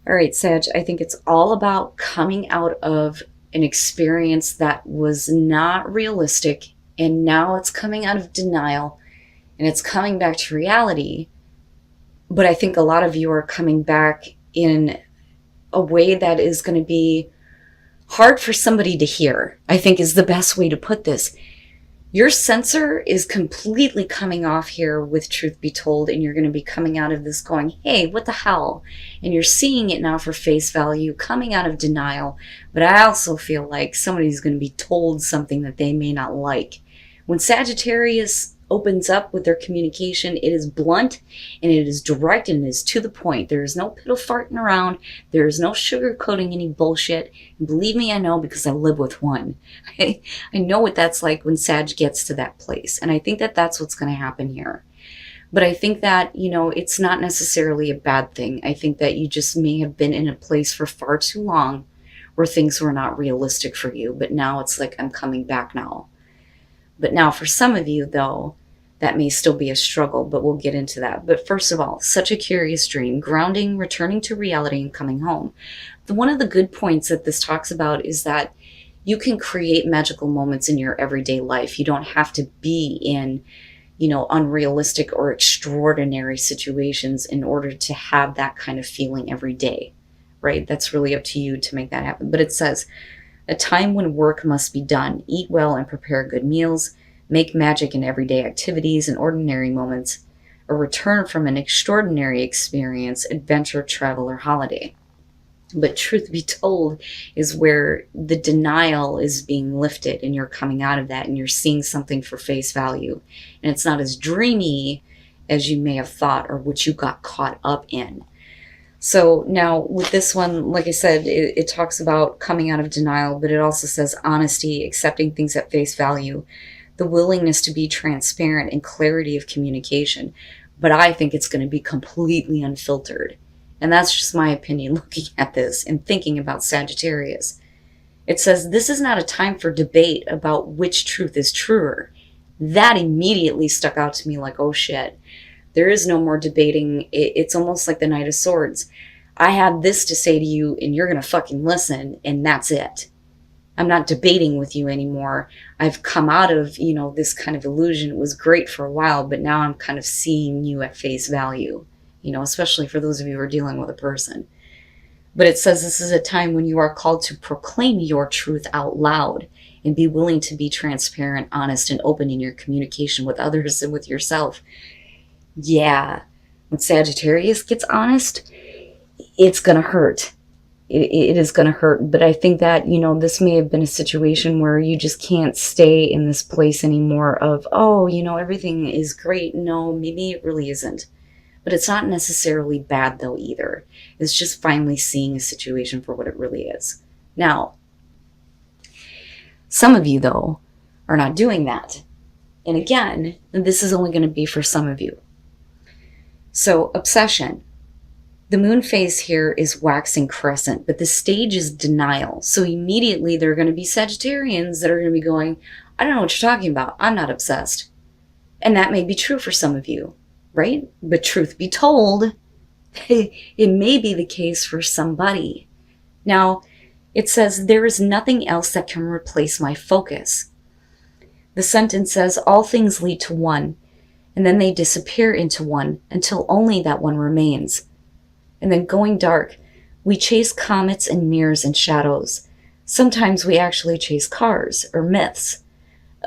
All right, Sag, I think it's all about coming out of an experience that was not realistic, and now it's coming out of denial and it's coming back to reality. But I think a lot of you are coming back in a way that is going to be hard for somebody to hear, I think is the best way to put this. Your sensor is completely coming off here with truth be told, and you're going to be coming out of this going, hey, what the hell? And you're seeing it now for face value, coming out of denial. But I also feel like somebody's going to be told something that they may not like. When Sagittarius opens up with their communication, it is blunt and it is direct and it is to the point. There is no piddle farting around. There is no sugarcoating any bullshit. And believe me, I know, because I live with one. I know what that's like when Sag gets to that place. And I think that that's what's going to happen here. But I think that, it's not necessarily a bad thing. I think that you just may have been in a place for far too long where things were not realistic for you. But now it's like, I'm coming back now. But now for some of you, though, that may still be a struggle, but we'll get into that. But first of all, such a curious dream, grounding, returning to reality, and coming home. One of the good points that this talks about is that you can create magical moments in your everyday life. You don't have to be in, unrealistic or extraordinary situations in order to have that kind of feeling every day, right? That's really up to you to make that happen. But it says, a time when work must be done. Eat well and prepare good meals. Make magic in everyday activities and ordinary moments. A return from an extraordinary experience, adventure, travel, or holiday. But truth be told is where the denial is being lifted and you're coming out of that and you're seeing something for face value. And it's not as dreamy as you may have thought or what you got caught up in. So now with this one, like I said, it talks about coming out of denial, but it also says honesty, accepting things at face value, the willingness to be transparent, and clarity of communication. But I think it's going to be completely unfiltered. And that's just my opinion looking at this and thinking about Sagittarius. It says this is not a time for debate about which truth is truer. That immediately stuck out to me like, oh shit. There is no more debating. It's almost like the Knight of Swords. I have this to say to you and you're going to fucking listen and that's it. I'm not debating with you anymore. I've come out of, this kind of illusion. It was great for a while, but now I'm kind of seeing you at face value, especially for those of you who are dealing with a person. But it says this is a time when you are called to proclaim your truth out loud and be willing to be transparent, honest, and open in your communication with others and with yourself. Yeah, when Sagittarius gets honest, it's going to hurt. It is going to hurt. But I think that, this may have been a situation where you just can't stay in this place anymore of, everything is great. No, maybe it really isn't. But it's not necessarily bad, though, either. It's just finally seeing a situation for what it really is. Now, some of you, though, are not doing that. And again, this is only going to be for some of you. So, obsession. The moon phase here is waxing crescent, but the stage is denial. So immediately there are going to be Sagittarians that are going to be going, I don't know what you're talking about. I'm not obsessed. And that may be true for some of you, right? But truth be told, it may be the case for somebody. Now, it says, there is nothing else that can replace my focus. The sentence says, all things lead to one. And then they disappear into one until only that one remains. And then going dark, we chase comets and mirrors and shadows. Sometimes we actually chase cars or myths.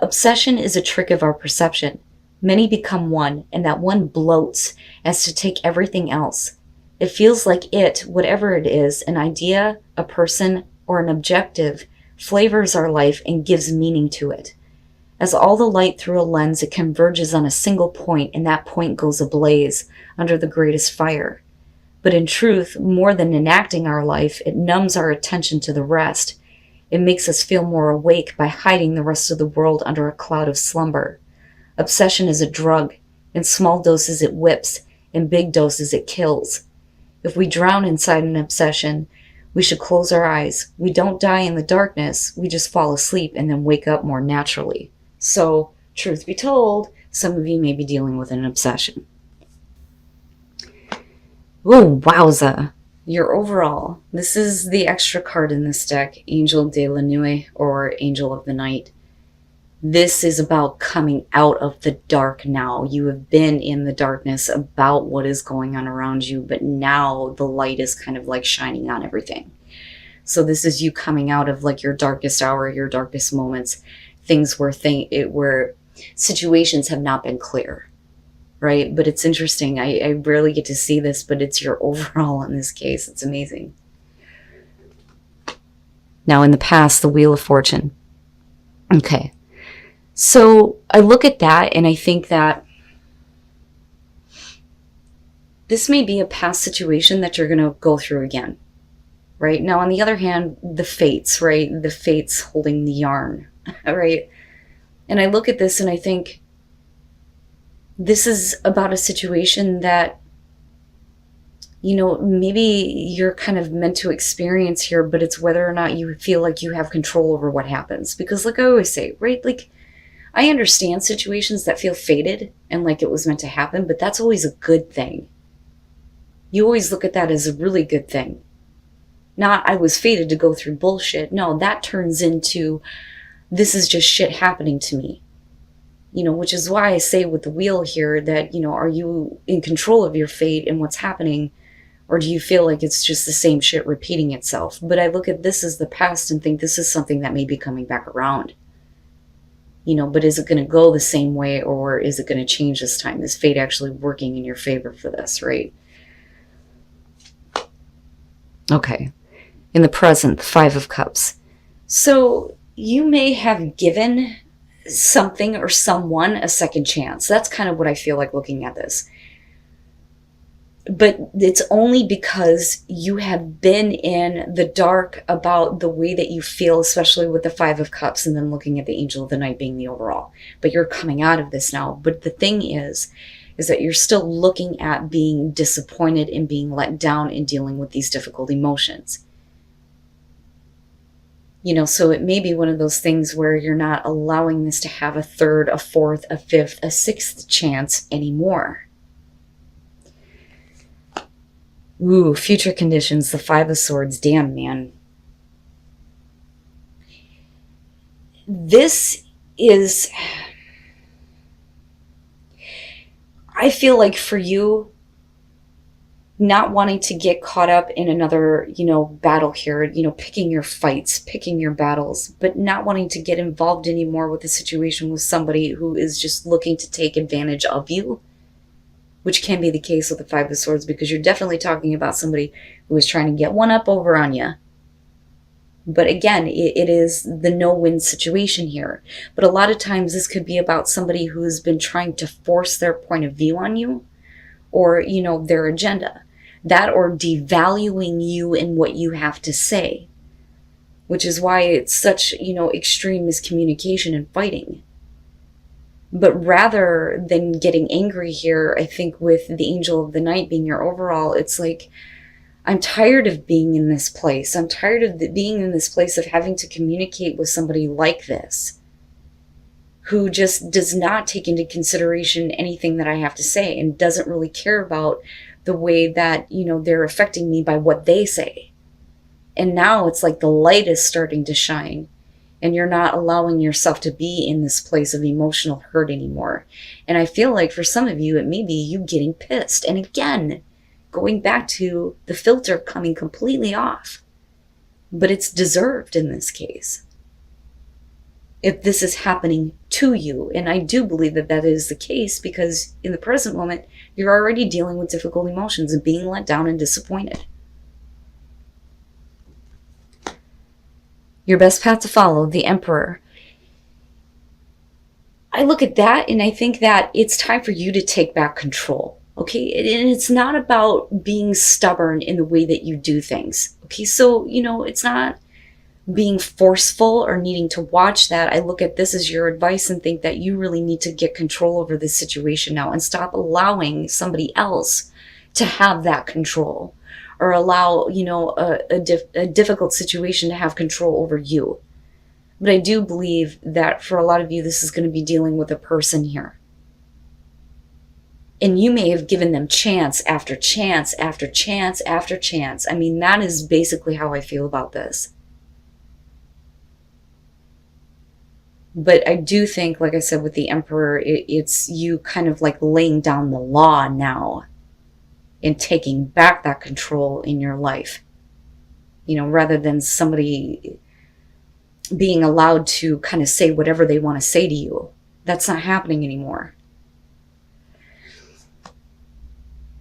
Obsession is a trick of our perception. Many become one, and that one bloats as to take everything else. It feels like it, whatever it is, an idea, a person, or an objective, flavors our life and gives meaning to it. As all the light through a lens, it converges on a single point, and that point goes ablaze under the greatest fire. But in truth, more than enacting our life, it numbs our attention to the rest. It makes us feel more awake by hiding the rest of the world under a cloud of slumber. Obsession is a drug. In small doses it whips, in big doses it kills. If we drown inside an obsession, we should close our eyes. We don't die in the darkness, we just fall asleep and then wake up more naturally. So, truth be told, some of you may be dealing with an obsession. Oh, wowza. Your overall, this is the extra card in this deck, Angel de la Nuit, or Angel of the Night. This is about coming out of the dark now. You have been in the darkness about what is going on around you, but now the light is kind of like shining on everything. So this is you coming out of like your darkest hour, your darkest moments, things where situations have not been clear, right? But it's interesting. I rarely get to see this, but it's your overall in this case. It's amazing. Now in the past, the Wheel of Fortune. Okay. So I look at that and I think that this may be a past situation that you're going to go through again, right? Now, on the other hand, the fates, right? The fates holding the yarn, right? And I look at this and I think this is about a situation that, you know, maybe you're kind of meant to experience here, but it's whether or not you feel like you have control over what happens. Because like I always say, right? Like, I understand situations that feel fated and like it was meant to happen, but that's always a good thing. You always look at that as a really good thing. Not, I was fated to go through bullshit. No, that turns into, this is just shit happening to me. You know, which is why I say with the wheel here that, you know, are you in control of your fate and what's happening? Or do you feel like it's just the same shit repeating itself? But I look at this as the past and think this is something that may be coming back around. You know, but is it going to go the same way, or is it going to change this time? Is fate actually working in your favor for this, right? Okay. In the present, the Five of Cups. So you may have given something or someone a second chance. That's kind of what I feel like looking at this. But it's only because you have been in the dark about the way that you feel, especially with the Five of Cups, and then looking at the Angel of the Night being the overall. But you're coming out of this now. But the thing is that you're still looking at being disappointed and being let down and dealing with these difficult emotions. You know, so it may be one of those things where you're not allowing this to have a third, a fourth, a fifth, a sixth chance anymore. Ooh, future conditions, the Five of Swords. Damn, man. This is, I feel like for you, not wanting to get caught up in another, you know, battle here, you know, picking your fights, picking your battles, but not wanting to get involved anymore with a situation with somebody who is just looking to take advantage of you. Which can be the case with the Five of Swords, because you're definitely talking about somebody who is trying to get one up over on you. But again, it is the no-win situation here. But a lot of times this could be about somebody who has been trying to force their point of view on you, or, you know, their agenda. That, or devaluing you and what you have to say. Which is why it's such, you know, extreme miscommunication and fighting. But rather than getting angry here, I think with the Angel of the Night being your overall, it's like, I'm tired of being in this place. I'm tired of being in this place of having to communicate with somebody like this, who just does not take into consideration anything that I have to say and doesn't really care about the way that, you know, they're affecting me by what they say. And now it's like the light is starting to shine. And you're not allowing yourself to be in this place of emotional hurt anymore. And I feel like for some of you, it may be you getting pissed. And again, going back to the filter coming completely off. But it's deserved in this case. If this is happening to you. And I do believe that that is the case, because in the present moment, you're already dealing with difficult emotions and being let down and disappointed. Your best path to follow, the Emperor. I look at that and I think that it's time for you to take back control. Okay, and it's not about being stubborn in the way that you do things. Okay, so, you know, it's not being forceful or needing to watch that. I look at this as your advice and think that you really need to get control over this situation now and stop allowing somebody else to have that control. Or allow, you know, a difficult situation to have control over you. But I do believe that for a lot of you, this is going to be dealing with a person here. And you may have given them chance after chance after chance after chance. I mean, that is basically how I feel about this. But I do think, like I said, with the Emperor, it's you kind of like laying down the law now and taking back that control in your life. You know, rather than somebody being allowed to kind of say whatever they want to say to you. That's not happening anymore.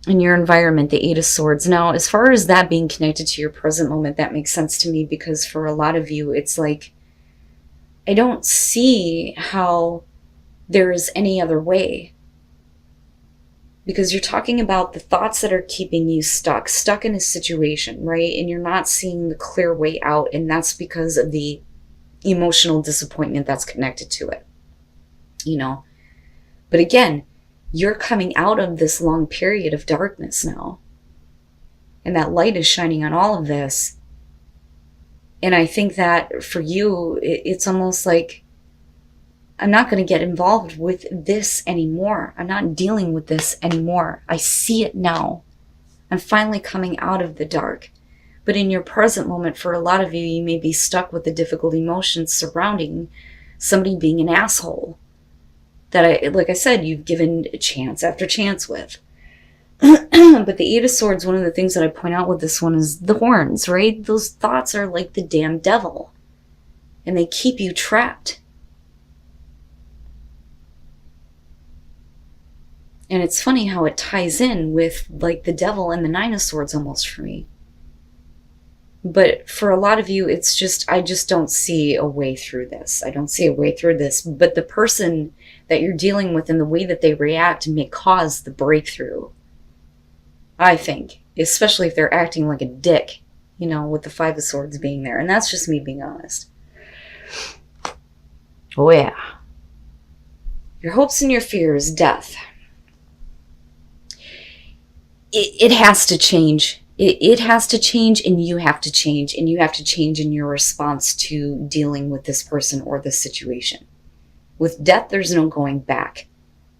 In your environment, the Eight of Swords. Now, as far as that being connected to your present moment, that makes sense to me, because for a lot of you, it's like, I don't see how there is any other way. Because you're talking about the thoughts that are keeping you stuck in a situation, right? And you're not seeing the clear way out, and that's because of the emotional disappointment that's connected to it, you know? But again, you're coming out of this long period of darkness now. And that light is shining on all of this. And I think that for you, it's almost like, I'm not going to get involved with this anymore. I'm not dealing with this anymore. I see it now. I'm finally coming out of the dark. But in your present moment, for a lot of you, you may be stuck with the difficult emotions surrounding somebody being an asshole. That, like I said, you've given chance after chance with. But the Eight of Swords, one of the things that I point out with this one is the horns, right? Those thoughts are like the damn devil. And they keep you trapped. And it's funny how it ties in with like the devil and the Nine of Swords almost for me. But for a lot of you, it's just, I just don't see a way through this. I don't see a way through this. But the person that you're dealing with and the way that they react may cause the breakthrough. I think. Especially if they're acting like a dick, you know, with the Five of Swords being there. And that's just me being honest. Oh yeah. Your hopes and your fears, death. It has to change. It has to change, and you have to change. And you have to change in your response to dealing with this person or this situation. With death, there's no going back.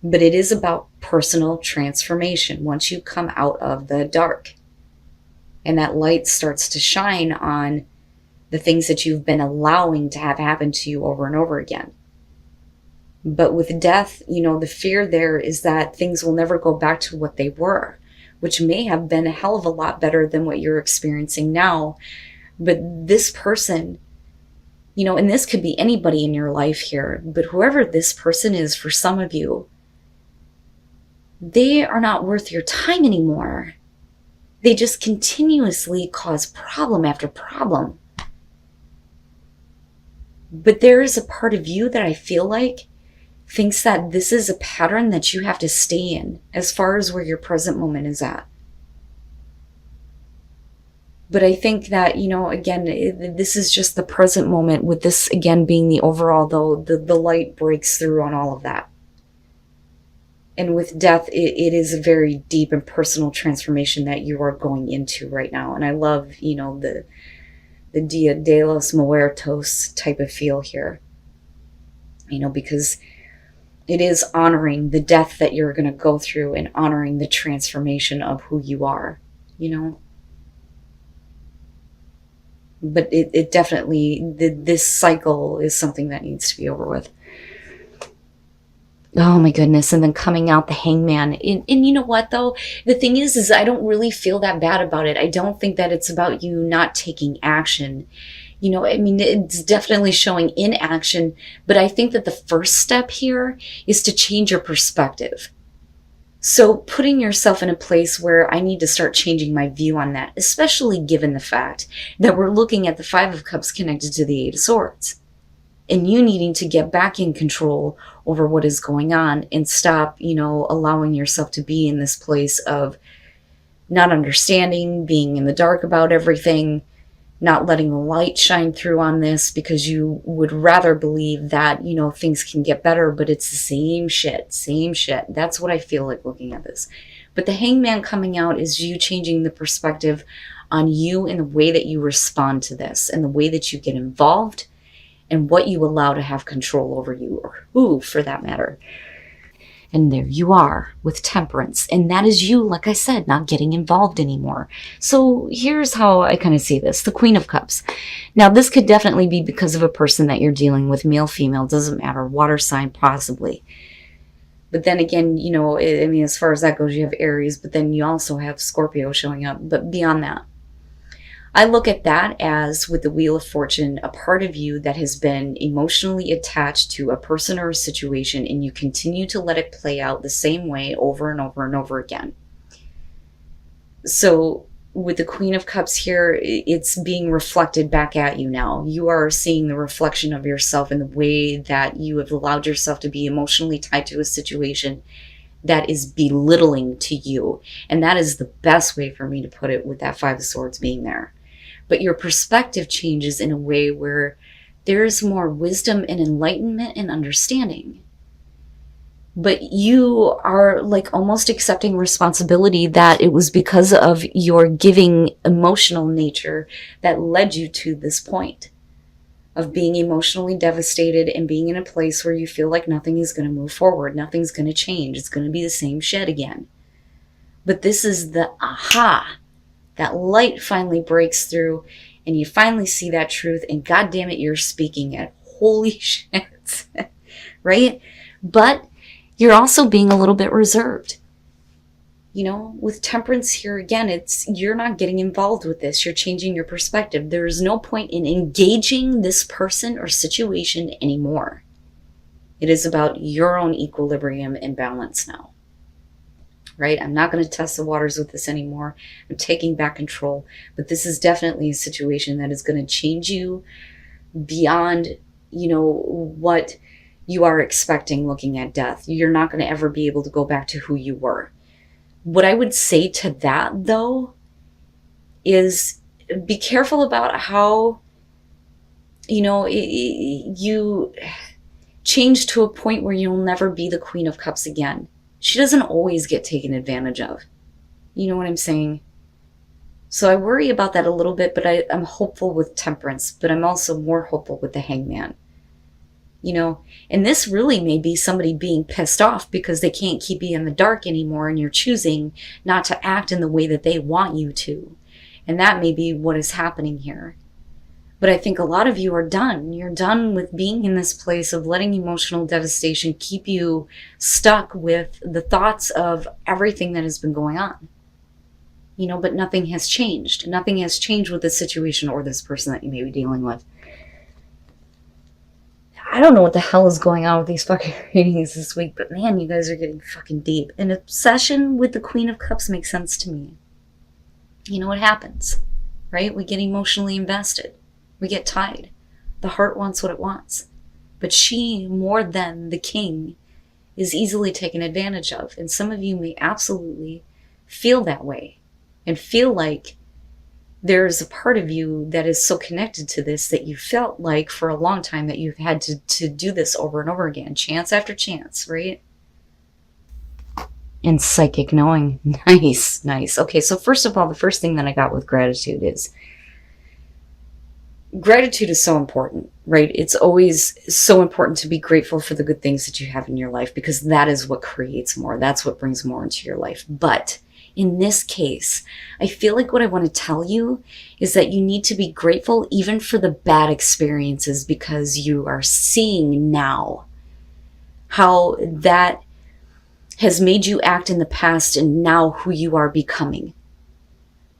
But it is about personal transformation once you come out of the dark. And that light starts to shine on the things that you've been allowing to have happen to you over and over again. But with death, you know, the fear there is that things will never go back to what they were, which may have been a hell of a lot better than what you're experiencing now. But this person, you know, and this could be anybody in your life here, but whoever this person is for some of you, they are not worth your time anymore. They just continuously cause problem after problem. But there is a part of you that I feel like thinks that this is a pattern that you have to stay in as far as where your present moment is at. But I think that, you know, again, this is just the present moment, with this again being the overall, though, the light breaks through on all of that. And with death, it is a very deep and personal transformation that you are going into right now. And I love, you know, the Dia de los Muertos type of feel here. You know, because it is honoring the death that you're going to go through and honoring the transformation of who you are, you know. But it definitely, this cycle is something that needs to be over with. Oh my goodness. And then coming out the Hangman. And you know what though? The thing is I don't really feel that bad about it. I don't think that it's about you not taking action. You know, I mean, it's definitely showing inaction, but I think that the first step here is to change your perspective. So putting yourself in a place where I need to start changing my view on that, especially given the fact that we're looking at the Five of Cups connected to the Eight of Swords. And you needing to get back in control over what is going on and stop, you know, allowing yourself to be in this place of not understanding, being in the dark about everything, not letting the light shine through on this because you would rather believe that, you know, things can get better, but it's the same shit, same shit. That's what I feel like looking at this. But the Hangman coming out is you changing the perspective on you and the way that you respond to this and the way that you get involved and what you allow to have control over you, or who for that matter. And there you are with Temperance. And that is you, like I said, not getting involved anymore. So here's how I kind of see this. The Queen of Cups. Now, this could definitely be because of a person that you're dealing with, male, female, doesn't matter, water sign possibly. But then again, you know, I mean, as far as that goes, you have Aries, but then you also have Scorpio showing up. But beyond that, I look at that as, with the Wheel of Fortune, a part of you that has been emotionally attached to a person or a situation, and you continue to let it play out the same way over and over and over again. So with the Queen of Cups here, it's being reflected back at you now. You are seeing the reflection of yourself in the way that you have allowed yourself to be emotionally tied to a situation that is belittling to you. And that is the best way for me to put it, with that Five of Swords being there. But your perspective changes in a way where there's more wisdom and enlightenment and understanding. But you are like almost accepting responsibility that it was because of your giving emotional nature that led you to this point of being emotionally devastated and being in a place where you feel like nothing is going to move forward. Nothing's going to change. It's going to be the same shit again. But this is the aha. That light finally breaks through and you finally see that truth, and God damn it, you're speaking it. Holy shit. Right? But you're also being a little bit reserved. You know, with Temperance here again, it's, you're not getting involved with this. You're changing your perspective. There is no point in engaging this person or situation anymore. It is about your own equilibrium and balance now. Right? I'm not going to test the waters with this anymore. I'm taking back control. But this is definitely a situation that is going to change you beyond, you know, what you are expecting looking at death. You're not going to ever be able to go back to who you were. What I would say to that, though, is be careful about how, you know, you change to a point where you'll never be the Queen of Cups again. She doesn't always get taken advantage of. You know what I'm saying? So I worry about that a little bit, but I'm hopeful with Temperance, but I'm also more hopeful with the Hangman. You know, and this really may be somebody being pissed off because they can't keep you in the dark anymore, and you're choosing not to act in the way that they want you to. And that may be what is happening here. But I think a lot of you are done. You're done with being in this place of letting emotional devastation keep you stuck with the thoughts of everything that has been going on. You know, but nothing has changed. Nothing has changed with this situation or this person that you may be dealing with. I don't know what the hell is going on with these fucking readings this week, but man, you guys are getting fucking deep. An obsession with the Queen of Cups makes sense to me. You know what happens, right? We get emotionally invested. We get tied. The heart wants what it wants. But she, more than the king, is easily taken advantage of. And some of you may absolutely feel that way and feel like there's a part of you that is so connected to this that you felt like for a long time that you've had to do this over and over again, chance after chance, right? And psychic knowing. Nice, nice. Okay, so first of all, the first thing that I got with gratitude is gratitude is so important, right? It's always so important to be grateful for the good things that you have in your life, because that is what creates more. That's what brings more into your life. But in this case, I feel like what I want to tell you is that you need to be grateful even for the bad experiences, because you are seeing now how that has made you act in the past and now who you are becoming.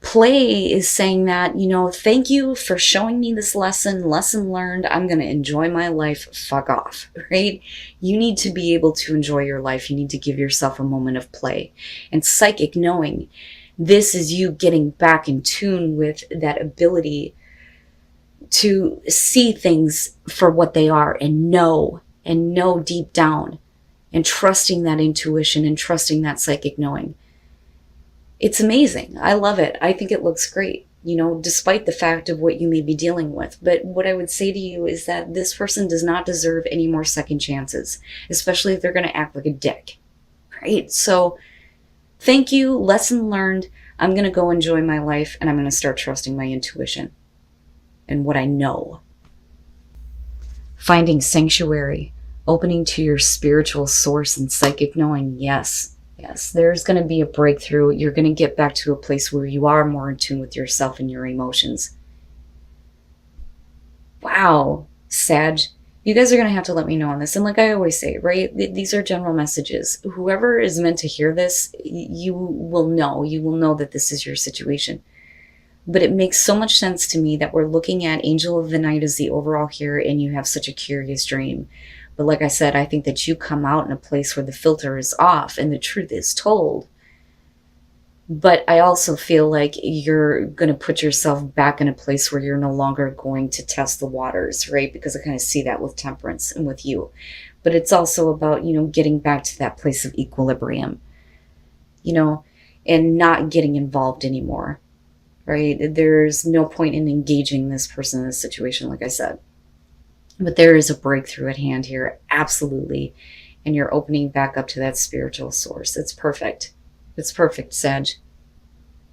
Play is saying that, you know, thank you for showing me this lesson learned. I'm going to enjoy my life. Fuck off, right? You need to be able to enjoy your life. You need to give yourself a moment of play. And psychic knowing, this is you getting back in tune with that ability to see things for what they are and know deep down, and trusting that intuition and trusting that psychic knowing. It's amazing. I love it. I think it looks great, you know, despite the fact of what you may be dealing with. But what I would say to you is that this person does not deserve any more second chances, especially if they're going to act like a dick, right? So thank you. Lesson learned. I'm going to go enjoy my life, and I'm going to start trusting my intuition and what I know. Finding sanctuary. opening to your spiritual source and psychic knowing. Yes, yes, there's going to be a breakthrough. You're going to get back to a place where you are more in tune with yourself and your emotions. Wow, Sag, you guys are going to have to let me know on this. And like I always say, right, these are general messages. Whoever is meant to hear this, you will know that this is your situation. But it makes so much sense to me that we're looking at Angel of the Night as the overall here, and you have such a curious dream. But like I said, I think that you come out in a place where the filter is off and the truth is told. But I also feel like you're going to put yourself back in a place where you're no longer going to test the waters, right? Because I kind of see that with Temperance and with you. But it's also about, getting back to that place of equilibrium, and not getting involved anymore, right? There's no point in engaging this person in this situation, like I said. But there is a breakthrough at hand here, absolutely. And you're opening back up to that spiritual source. It's perfect. It's perfect, Sag.